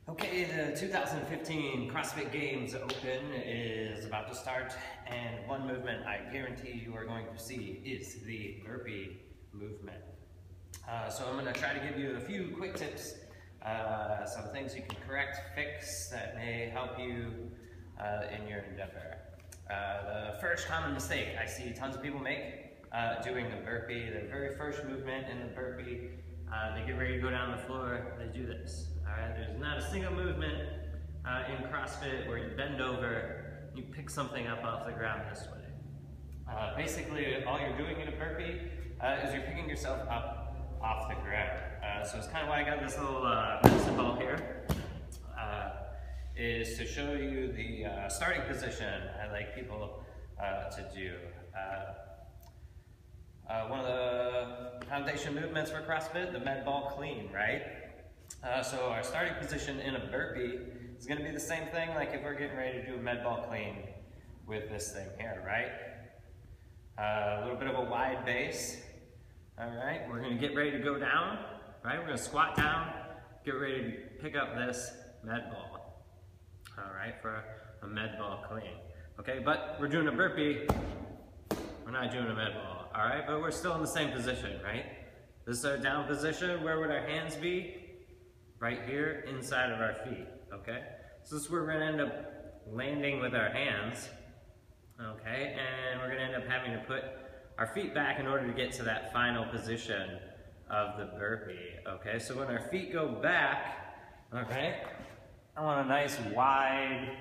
Okay, the 2015 CrossFit Games Open is about to start, and one movement I guarantee you are going to see is the burpee movement. So I'm going to try to give you a few quick tips, some things you can correct, fix that may help you in your endeavor. The first common mistake I see tons of people make doing the burpee, their very first movement in the burpee, they get ready to go down the floor, they do this. Alright, there's not a single movement in CrossFit where you bend over, you pick something up off the ground this way. Basically, all you're doing in a burpee is you're picking yourself up off the ground. So it's kind of why I got this little medicine ball here, is to show you the starting position I like people to do. One of the foundation movements for CrossFit, the med ball clean, right? So our starting position in a burpee is going to be the same thing like if we're getting ready to do a med ball clean with this thing here, right? A little bit of a wide base. All right, we're going to get ready to go down, right? We're going to squat down, get ready to pick up this med ball, all right, for a med ball clean. Okay, but we're doing a burpee, we're not doing a med ball, all right? But we're still in the same position, right? This is our down position. Where would our hands be? Right here, inside of our feet, okay? So this is where we're gonna end up landing with our hands, okay? And we're gonna end up having to put our feet back in order to get to that final position of the burpee, okay? So when our feet go back, okay, I want a nice wide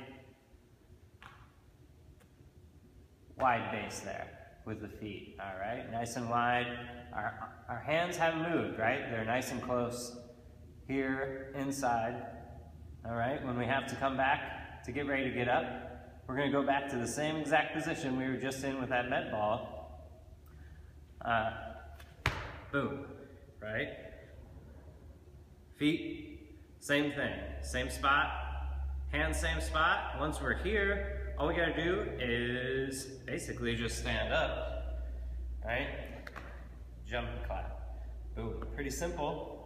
base there with the feet, all right? Nice and wide. Our hands haven't moved, right? They're nice and close here inside, all right? When we have to come back to get ready to get up, we're gonna go back to the same exact position we were just in with that med ball. Boom, right? Feet, same thing, same spot, hands same spot. Once we're here, all we gotta do is basically just stand up, right? Jump and clap. Boom, pretty simple.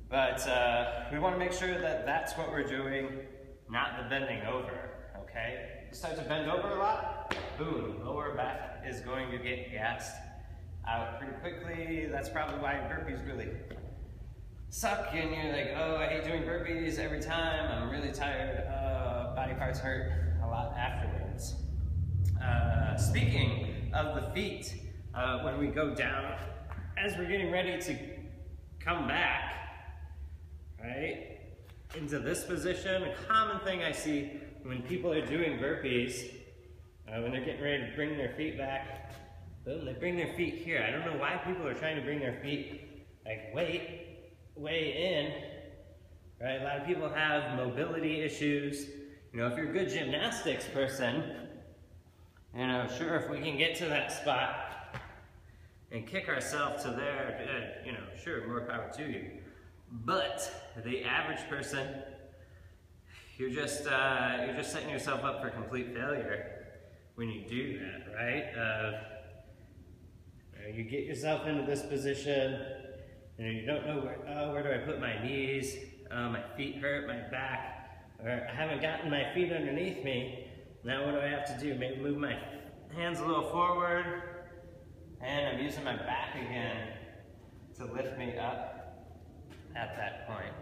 But we want to make sure that that's what we're doing, not the bending over, okay? You start to bend over a lot, boom, lower back is going to get gassed out pretty quickly. That's probably why burpees really suck, and you're like, oh, I hate doing burpees every time, I'm really tired, body parts hurt a lot afterwards. Speaking of the feet, when we go down, as we're getting ready to come back, right, into this position, a common thing I see when people are doing burpees, when they're getting ready to bring their feet back, boom, they bring their feet here. I don't know why people are trying to bring their feet like way in, right? A lot of people have mobility issues. You know, if you're a good gymnastics person, you know, sure, if we can get to that spot and kick ourselves to there, you know, sure, more power to you. But the average person, you're just setting yourself up for complete failure when you do that, right? You get yourself into this position, and you don't know where do I put my knees? My feet hurt, my back, or I haven't gotten my feet underneath me. Now what do I have to do? Maybe move my hands a little forward. And I'm using my back again to lift me up at that point.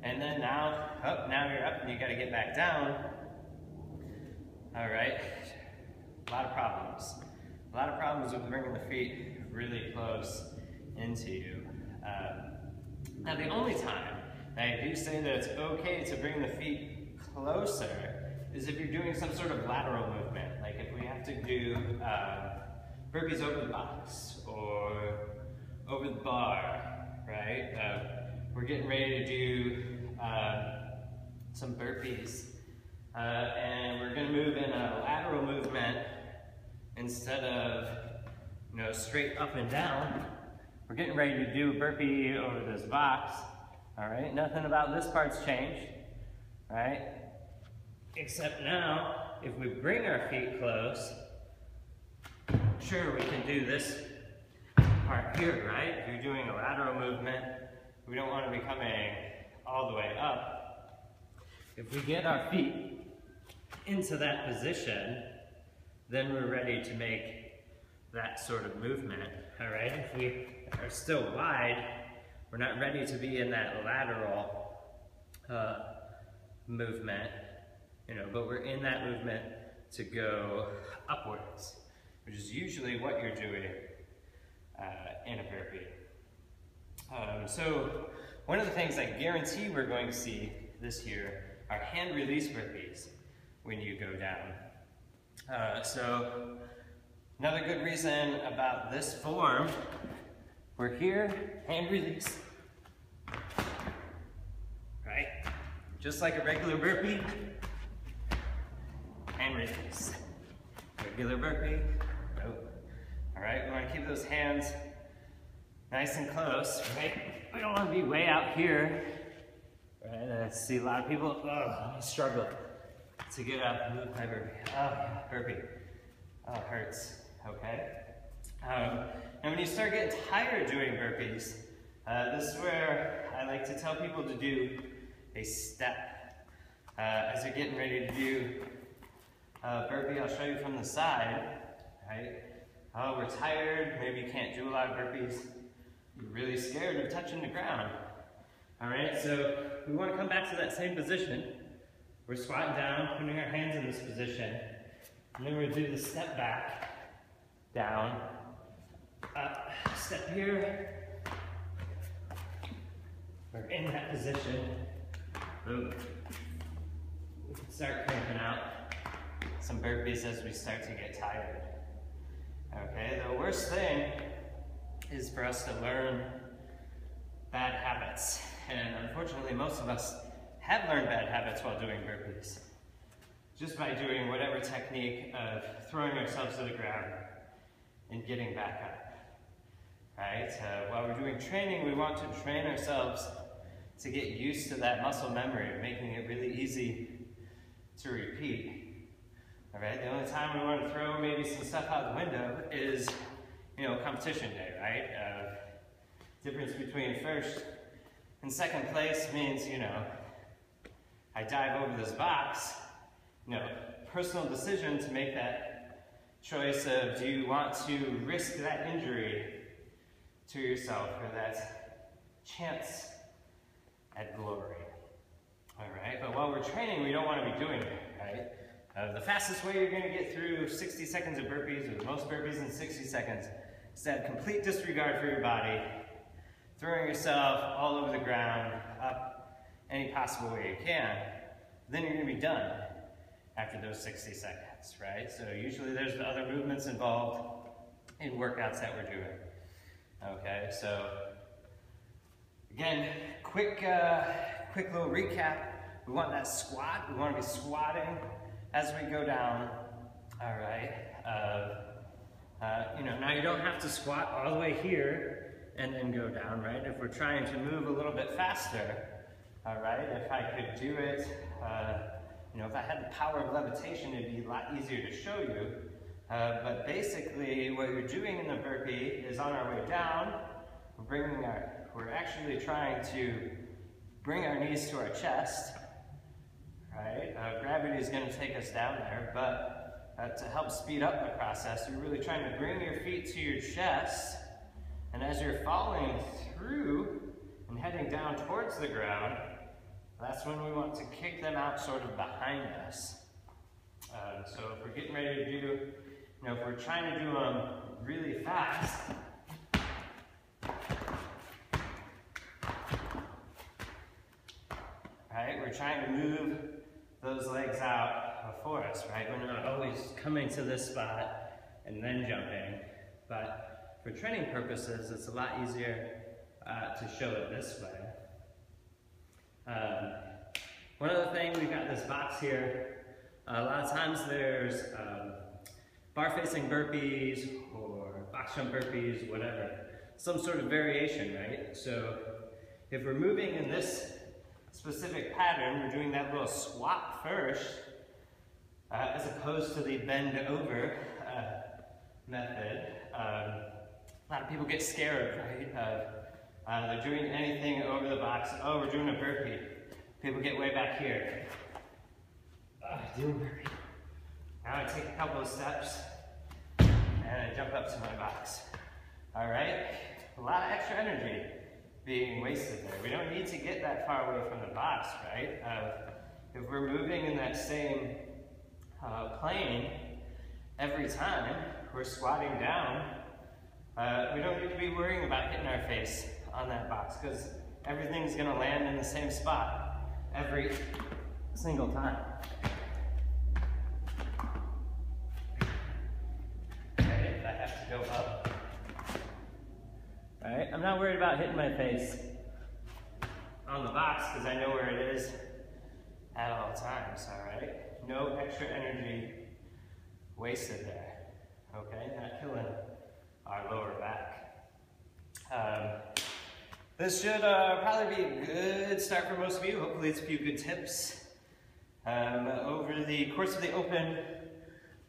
And then now you're up and you gotta get back down. All right, a lot of problems. A lot of problems with bringing the feet really close into you. Now the only time I do say that it's okay to bring the feet closer is if you're doing some sort of lateral movement. Like if we have to do burpees over the box or over the bar, right? We're getting ready to do some burpees, and we're going to move in a lateral movement instead of, you know, straight up and down. We're getting ready to do a burpee over this box, all right? Nothing about this part's changed, right? Except now, if we bring our feet close, sure, we can do this part here, right? If you're doing a lateral movement, we don't want to be coming all all the way up. If we get our feet into that position, then we're ready to make that sort of movement, all right? If we are still wide, we're not ready to be in that lateral movement, but we're in that movement to go upwards, which is usually what you're doing in a burpee. So one of the things I guarantee we're going to see this year are hand release burpees when you go down. So another good reason about this form, we're here, hand release, right? Just like a regular burpee, hand release. Regular burpee, nope. All right, we want to keep those hands nice and close, right? We don't want to be way out here, right? I see a lot of people struggle to get up and move my burpee. Oh, burpee. Oh, it hurts, okay? And when you start getting tired doing burpees, this is where I like to tell people to do a step. As you're getting ready to do burpee, I'll show you from the side, right? Oh, we're tired, maybe you can't do a lot of burpees. You're really scared of touching the ground. All right, so we want to come back to that same position. We're squatting down, putting our hands in this position, and then we're going to do the step back, down, up, step here. We're in that position. Boom. We can start cranking out some burpees as we start to get tired. Okay, the worst thing is for us to learn bad habits. And unfortunately, most of us have learned bad habits while doing burpees. Just by doing whatever technique of throwing ourselves to the ground and getting back up, right? While we're doing training, we want to train ourselves to get used to that muscle memory, making it really easy to repeat. All right, the only time we want to throw maybe some stuff out the window is, competition day, right? Difference between first and second place means, I dive over this box, personal decision to make that choice of, do you want to risk that injury to yourself for that chance at glory? All right, but while we're training, we don't want to be doing it, right? The fastest way you're going to get through 60 seconds of burpees, or most burpees in 60 seconds, is to have complete disregard for your body, throwing yourself all over the ground, up any possible way you can. Then you're going to be done after those 60 seconds, right? So usually there's other movements involved in workouts that we're doing. Okay, so again, quick little recap. We want that squat. We want to be squatting as we go down. All right. Now you don't have to squat all the way here and then go down, right? If we're trying to move a little bit faster, all right, if I could do it, if I had the power of levitation, it'd be a lot easier to show you. But basically, what you're doing in the burpee is on our way down, we're actually trying to bring our knees to our chest, right? Gravity is going to take us down there, but to help speed up the process, you're really trying to bring your feet to your chest, and as you're falling through and heading down towards the ground, that's when we want to kick them out sort of behind us. So if we're getting ready to do, if we're trying to do them really fast, right, we're trying to move those legs out before us, right? We're not always coming to this spot and then jumping, but for training purposes, it's a lot easier to show it this way. One other thing, we've got this box here. A lot of times there's bar facing burpees or box jump burpees, whatever, some sort of variation, right? So if we're moving in this specific pattern, we're doing that little squat first, as opposed to the bend over method. A lot of people get scared, right, They're doing anything over the box. Oh, we're doing a burpee. People get way back here. Doing burpee. Now I take a couple of steps and I jump up to my box. All right, a lot of extra energy being wasted there. We don't need to get that far away from the box, right? If we're moving in that same plane every time we're squatting down, we don't need to be worrying about hitting our face on that box because everything's gonna land in the same spot every single time. Okay, I have to go up. All right, I'm not worried about hitting my face on the box because I know where it is at all times, all right? No extra energy wasted there, okay? Not killing our lower back. This should probably be a good start for most of you. Hopefully it's a few good tips. Over the course of the Open,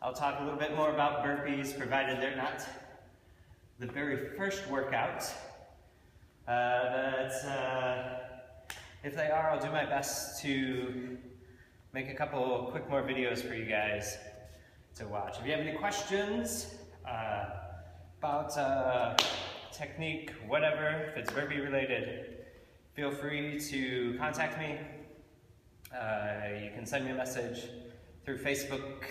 I'll talk a little bit more about burpees, provided they're not the very first workout. If they are, I'll do my best to make a couple quick more videos for you guys to watch. If you have any questions about technique, whatever, if it's burpee related, feel free to contact me. You can send me a message through Facebook.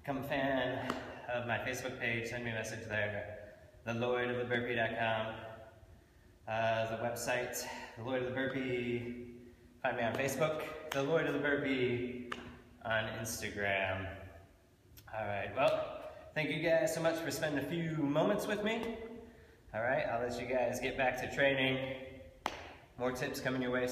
Become a fan of my Facebook page, send me a message there. The LloydoftheBurpee.com. The website, the Lloyd of the Burpee. Find me on Facebook, the Lloyd of the Burpee on Instagram. All right, well, thank you guys so much for spending a few moments with me. All right, I'll let you guys get back to training. More tips coming your way.